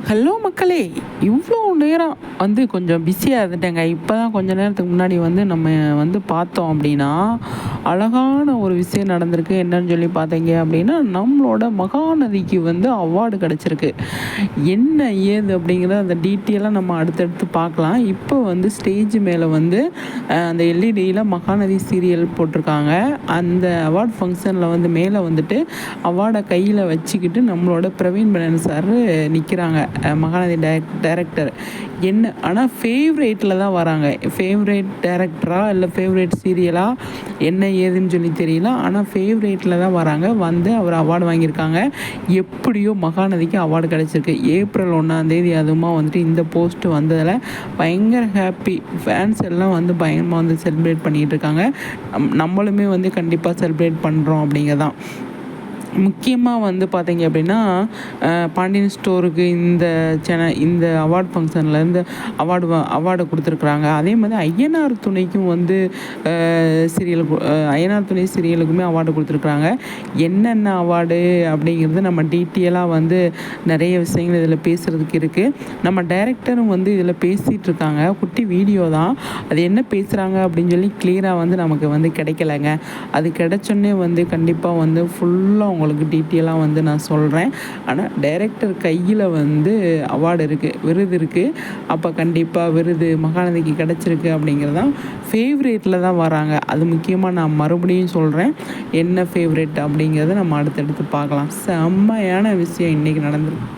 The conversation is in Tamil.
ஹலோ மக்களே! இவ்வளோ நேரம் கொஞ்சம் பிஸியாக இருந்துட்டேங்க. இப்போ தான் கொஞ்ச நேரத்துக்கு முன்னாடி நம்ம பார்த்தோம் அப்படின்னா, அழகான ஒரு விஷயம் நடந்திருக்கு. என்னன்னு சொல்லி பார்த்தீங்க அப்படின்னா, நம்மளோட மகாநதிக்கு அவார்டு கிடச்சிருக்கு. என்ன ஏது அப்படிங்கிறத அந்த டீட்டெயிலாக நம்ம அடுத்தடுத்து பார்க்கலாம். இப்போ ஸ்டேஜ் மேலே அந்த எல்இடியில் மகாநதி சீரியல் போட்டிருக்காங்க. அந்த அவார்ட் ஃபங்க்ஷனில் மேலே அவார்டை கையில் வச்சுக்கிட்டு நம்மளோட பிரவீன் பனன் சார் நிற்கிறாங்க. மகாநதி டைரக்டர் என்ன ஆனால் ஃபேவரேட்டில் தான் வராங்க. ஃபேவரேட் டைரக்டரா இல்லை ஃபேவரேட் சீரியலா என்ன ஏதுன்னு சொல்லி தெரியல. ஆனால் ஃபேவரேட்டில் தான் வராங்க. அவர் அவார்டு வாங்கியிருக்காங்க. எப்படியோ மகாநதிக்கு அவார்டு கிடச்சிருக்கு. ஏப்ரல் 1 அதுவுமா இந்த போஸ்ட் வந்ததில் பயங்கர ஹாப்பி. ஃபேன்ஸ் எல்லாம் பயங்கரமாக செலிப்ரேட் பண்ணிகிட்டு இருக்காங்க. நம்மளுமே கண்டிப்பாக செலிப்ரேட் பண்ணுறோம் அப்படிங்கிறதான். முக்கியமாக பார்த்தீங்க அப்படின்னா, பாண்டியன் ஸ்டோருக்கு இந்த அவார்ட் ஃபங்க்ஷன்லேருந்து அவார்டு கொடுத்துருக்குறாங்க. அதே மாதிரி ஐயனார் துணைக்கும் ஐயனார் துணை சீரியலுக்குமே அவார்டு கொடுத்துருக்குறாங்க. என்னென்ன அவார்டு அப்படிங்கிறது நம்ம டீட்டெயிலாக நிறைய விஷயங்கள் இதில் பேசுகிறதுக்கு இருக்குது. நம்ம டைரக்டரும் இதில் பேசிகிட்டு இருக்காங்க. குட்டி வீடியோ தான். அது என்ன பேசுகிறாங்க அப்படின்னு சொல்லி கிளியராக நமக்கு கிடைக்கலைங்க. அது கிடைச்சோன்னே கண்டிப்பாக ஃபுல்லாக உங்களுக்கு டீட்டெயிலாக நான் சொல்கிறேன். ஆனால் டைரக்டர் கையில் அவார்டு இருக்குது, விருது இருக்குது. அப்போ கண்டிப்பாக விருது மகாநதிக்கு கிடச்சிருக்கு அப்படிங்கிறதான். ஃபேவரேட்டில் தான் வராங்க. அது முக்கியமாக நான் மறுபடியும் சொல்கிறேன். என்ன ஃபேவரேட் அப்படிங்கிறத நம்ம அடுத்தடுத்து பார்க்கலாம். செம்மையான விஷயம் இன்றைக்கி நடந்திருக்கு.